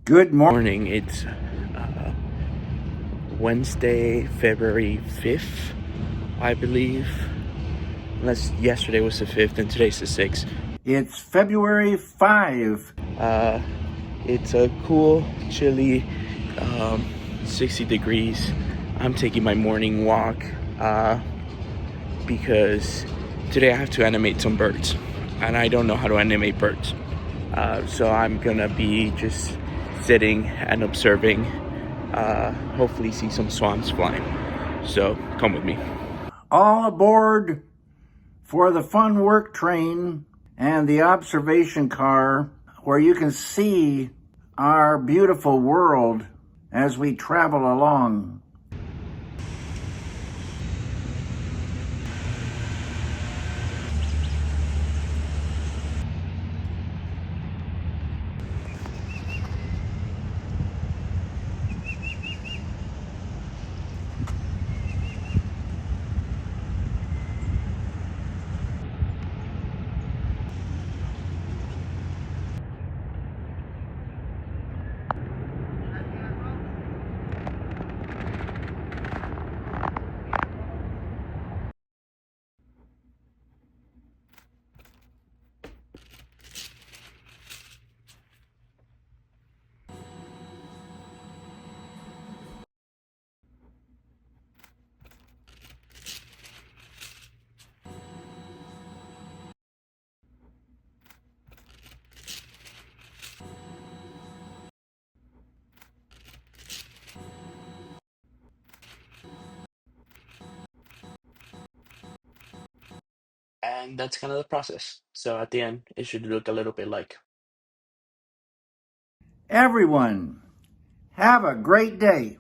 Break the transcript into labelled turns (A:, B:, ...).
A: Good
B: Morning. It's Wednesday, February 5th, I believe. Unless yesterday was the 5th and today's the 6th.
A: It's February 5.
B: It's a cool, chilly, 60 degrees. I'm taking my morning walk because today I have to animate some birds, and I don't know how to animate birds. So I'm gonna be just sitting and observing, hopefully see some swans flying. So come with me.
A: All aboard for the fun work train and the observation car where you can see our beautiful world as we travel along.
B: And that's kind of the process. So at the end, it should look a little bit like.
A: Everyone, have a great day.